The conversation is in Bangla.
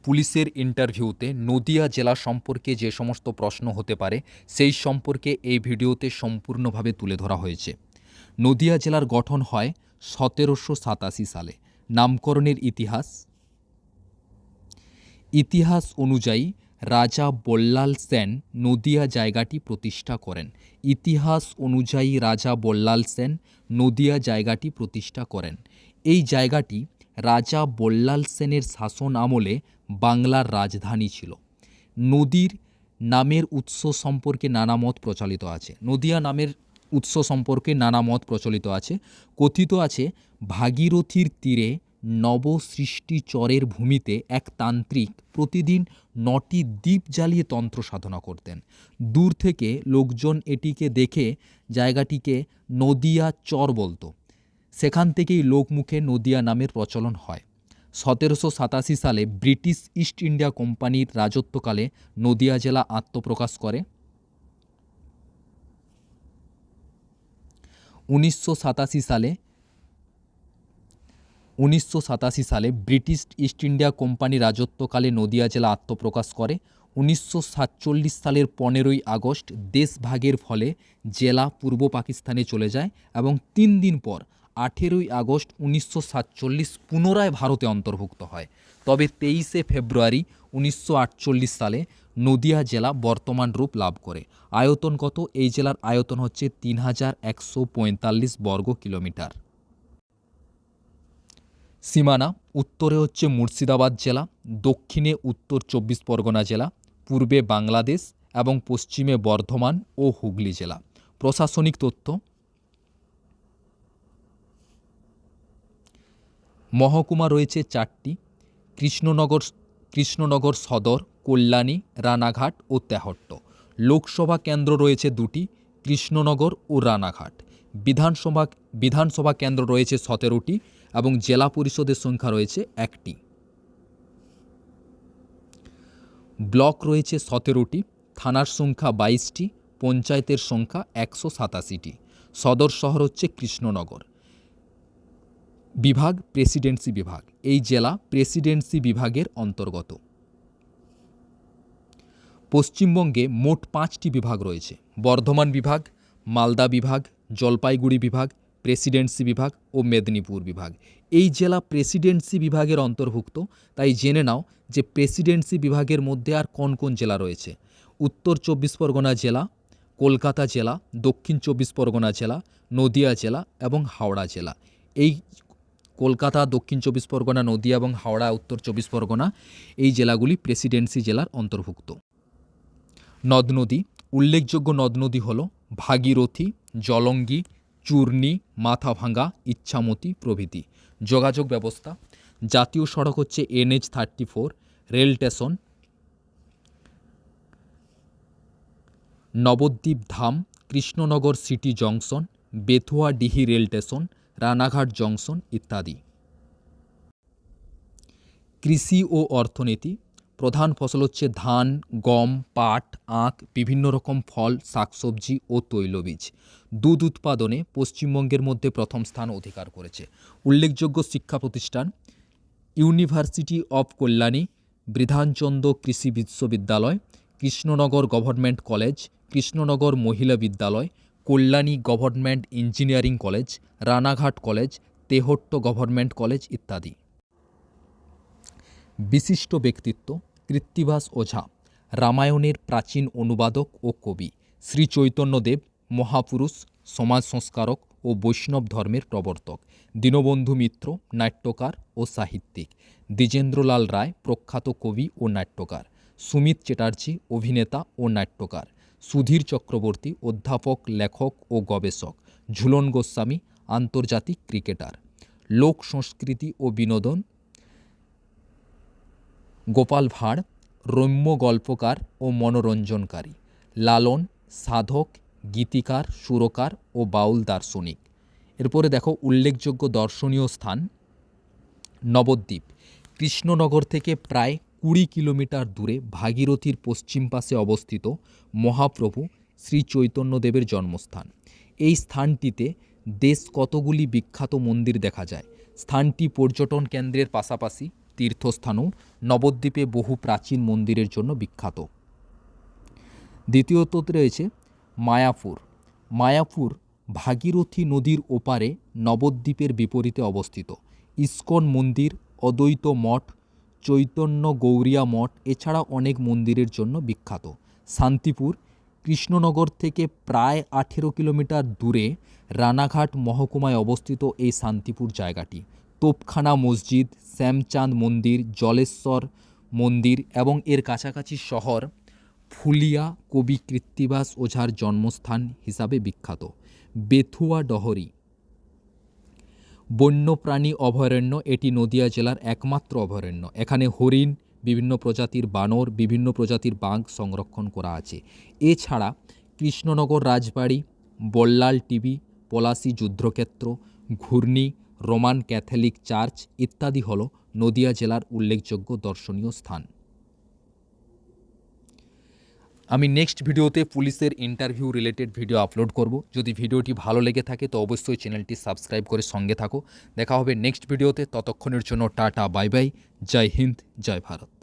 পুলিশের ইন্টারভিউতে নদিয়া জেলা সম্পর্কে যে সমস্ত প্রশ্ন হতে পারে সেই সম্পর্কে এই ভিডিওতে সম্পূর্ণভাবে তুলে ধরা হয়েছে। নদিয়া জেলার গঠন হয় ১৭৮৭ সালে। নামকরণের ইতিহাস অনুযায়ী রাজা বল্লাল সেন নদিয়া জায়গাটি প্রতিষ্ঠা করেন। ইতিহাস অনুযায়ী রাজা বল্লাল সেন নদিয়া জায়গাটি প্রতিষ্ঠা করেন। এই জায়গাটি রাজা বল্লাল সেনের শাসন আমলে বাংলার রাজধানী ছিল। নদীর নামের উৎস সম্পর্কে নানা মত প্রচলিত আছে। নদিয়া নামের উৎস সম্পর্কে নানা মত প্রচলিত আছে। কথিত আছে ভাগীরথীর তীরে নবসৃষ্টি চরের ভূমিতে এক তান্ত্রিক প্রতিদিন ৯টি দ্বীপ জ্বালিয়ে তন্ত্র সাধনা করতেন। দূর থেকে লোকজন এটিকে দেখে জায়গাটিকে নদিয়া চর বলতো। সেখান থেকেই লোকমুখে নদিয়া নামের প্রচলন হয়। ১৭৮৭ সালে ব্রিটিশ ইস্ট ইন্ডিয়া কোম্পানির রাজত্বকালে নদিয়া জেলা আত্মপ্রকাশ করে। ১৯৮৭ সালে ব্রিটিশ ইস্ট ইন্ডিয়া কোম্পানি রাজত্বকালে নদিয়া জেলা আত্মপ্রকাশ করে। ১৯৪৭ সালের ১৫ই আগস্ট দেশভাগের ফলে জেলা পূর্ব পাকিস্তানে চলে যায় এবং ৩ দিন পর ১৮ই আগস্ট ১৯৪৭ পুনরায় ভারতে অন্তর্ভুক্ত হয়। তবে ২৩শে ফেব্রুয়ারি ১৯৪৮ সালে নদিয়া জেলা বর্তমান রূপ লাভ করে। আয়তন কত? এই জেলার আয়তন হচ্ছে ৩,১৪৫ বর্গ কিলোমিটার। সীমানা: উত্তরে হচ্ছে মুর্শিদাবাদ জেলা, দক্ষিণে উত্তর ২৪ পরগনা জেলা, পূর্বে বাংলাদেশ এবং পশ্চিমে বর্ধমান ও হুগলি জেলা। প্রশাসনিক তথ্য: মহকুমা রয়েছে ৪টি: কৃষ্ণনগর সদর, কল্যাণী, রানাঘাট ও তেহট্ট। লোকসভা কেন্দ্র রয়েছে ২টি: কৃষ্ণনগর ও রানাঘাট। বিধানসভা কেন্দ্র রয়েছে ১৭টি এবং জেলা পরিষদের সংখ্যা রয়েছে ১টি। ব্লক রয়েছে ১৭টি, থানার সংখ্যা ২২টি, পঞ্চায়েতের সংখ্যা ১৮৭টি। সদর শহর হচ্ছে কৃষ্ণনগর। বিভাগ: প্রেসিডেন্সি বিভাগ। এই জেলা প্রেসিডেন্সি বিভাগের অন্তর্গত। পশ্চিমবঙ্গে মোট 5টি বিভাগ রয়েছে: বর্ধমান বিভাগ, মালদা বিভাগ, জলপাইগুড়ি বিভাগ, প্রেসিডেন্সি বিভাগ ও মেদিনীপুর বিভাগ। এই জেলা প্রেসিডেন্সি বিভাগের অন্তর্ভুক্ত। তাই জেনে নাও যে প্রেসিডেন্সি বিভাগের মধ্যে আর কোন কোন জেলা রয়েছে। উত্তর ২৪ পরগনা জেলা, কলকাতা জেলা, দক্ষিণ ২৪ পরগনা জেলা, নদিয়া জেলা এবং হাওড়া জেলা। এই কলকাতা, দক্ষিণ ২৪ পরগনা, নদিয়া এবং হাওড়া, উত্তর ২৪ পরগনা, এই জেলাগুলি প্রেসিডেন্সি জেলার অন্তর্ভুক্ত। নদ নদী: উল্লেখযোগ্য নদ নদী হল ভাগীরথী, জলঙ্গি, চূর্ণী, মাথাভাঙ্গা, ইচ্ছামতি প্রভৃতি। যোগাযোগ ব্যবস্থা: জাতীয় সড়ক হচ্ছে NH-34, rail station Nabadwip Dham, Krishnanagar city junction, Bethuadahari rail station, Ranaghat junction ইত্যাদি। কৃষি ও অর্থনীতি: প্রধান ফসল হচ্ছে ধান, গম, পাট, আখ, বিভিন্ন রকম ফল, শাকসবজি ও তৈলবীজ। দুধ উৎপাদনে পশ্চিমবঙ্গের মধ্যে প্রথম স্থান অধিকার করেছে। উল্লেখযোগ্য শিক্ষা প্রতিষ্ঠান: ইউনিভার্সিটি অফ কল্যাণী, বিধানচন্দ্র কৃষি বিশ্ববিদ্যালয়, কৃষ্ণনগর গভর্নমেন্ট কলেজ, কৃষ্ণনগর মহিলা বিদ্যালয়, Kalyani government engineering college, Ranaghat college, Tehatta government college ইত্যাদি। বিশিষ্ট ব্যক্তিত্ব: কৃত্তিবাস ওঝা, রামায়ণের প্রাচীন অনুবাদক ও কবি। শ্রী চৈতন্যদেব, মহাপুরুষ, সমাজ সংস্কারক ও বৈষ্ণব ধর্মের প্রবর্তক। দীনবন্ধু মিত্র, নাট্যকার ও সাহিত্যিক। দ্বিজেন্দ্রলাল রায়, প্রখ্যাত কবি ও নাট্যকার। সুমিত চ্যাটার্জি, অভিনেতা ও নাট্যকার। সুধীর চক্রবর্তী, অধ্যাপক, লেখক ও গবেষক। ঝুলন গোস্বামী, আন্তর্জাতিক ক্রিকেটার। লোক সংস্কৃতি ও বিনোদন: গোপাল ভাঁড়, রম্য গল্পকার ও মনোরঞ্জনকারী। লালন, সাধক, গীতিকার, সুরকার ও বাউল দার্শনিক। এরপরে দেখো উল্লেখযোগ্য দর্শনীয় স্থান। নবদ্বীপ: কৃষ্ণনগর থেকে প্রায় ২০ কিলোমিটার দূরে ভাগীরথীর পশ্চিম পাশে অবস্থিত মহাপ্রভু শ্রী চৈতন্যদেবের জন্মস্থান। এই স্থানটিতে বেশ কতগুলি বিখ্যাত মন্দির দেখা যায়। স্থানটি পর্যটন কেন্দ্রের পাশাপাশি তীর্থস্থানও নবদ্বীপে বহু প্রাচীন মন্দিরের জন্য বিখ্যাত। দ্বিতীয়ত রয়েছে মায়াপুর। মায়াপুর ভাগীরথী নদীর ওপারে নবদ্বীপের বিপরীতে অবস্থিত। ইস্কন মন্দির, অদ্বৈত মঠ, চৈতন্য গৌরিয়া মঠ এছাড়া অনেক মন্দিরের জন্য বিখ্যাত। শান্তিপুর কৃষ্ণনগর থেকে প্রায় 18 কিলোমিটার দূরে রানাঘাট মহকুমায় অবস্থিত এই শান্তিপুর জায়গাটি। তোপখানা মসজিদ, শ্যামচাঁদ মন্দির, জলেশ্বর মন্দির এবং এর কাছাকাছি শহর ফুলিয়া কবি কৃত্তিবাস ওঝার জন্মস্থান হিসাবে বিখ্যাত। বেথুয়া ডহরি বন্যপ্রাণী অভয়ারণ্য, এটি নদিয়া জেলার একমাত্র অভয়ারণ্য। এখানে হরিণ, বিভিন্ন প্রজাতির বানর, বিভিন্ন প্রজাতির বাঘ সংরক্ষণ করা আছে। এছাড়া কৃষ্ণনগর রাজবাড়ি, বল্লাল টিবি, পলাশী যুদ্ধক্ষেত্র, ঘূর্ণি, রোমান ক্যাথলিক চার্চ ইত্যাদি হল নদিয়া জেলার উল্লেখযোগ্য দর্শনীয় স্থান। আমি নেক্সট ভিডিওতে পুলিশের ইন্টারভিউ রিলেটেড ভিডিও আপলোড করব। যদি ভিডিওটি ভালো লেগে থাকে তো অবশ্যই চ্যানেলটি সাবস্ক্রাইব করে সঙ্গে থাকো। দেখা হবে নেক্সট ভিডিওতে, ততক্ষণের জন্য টাটা বাই বাই। জয় হিন্দ, জয় ভারত।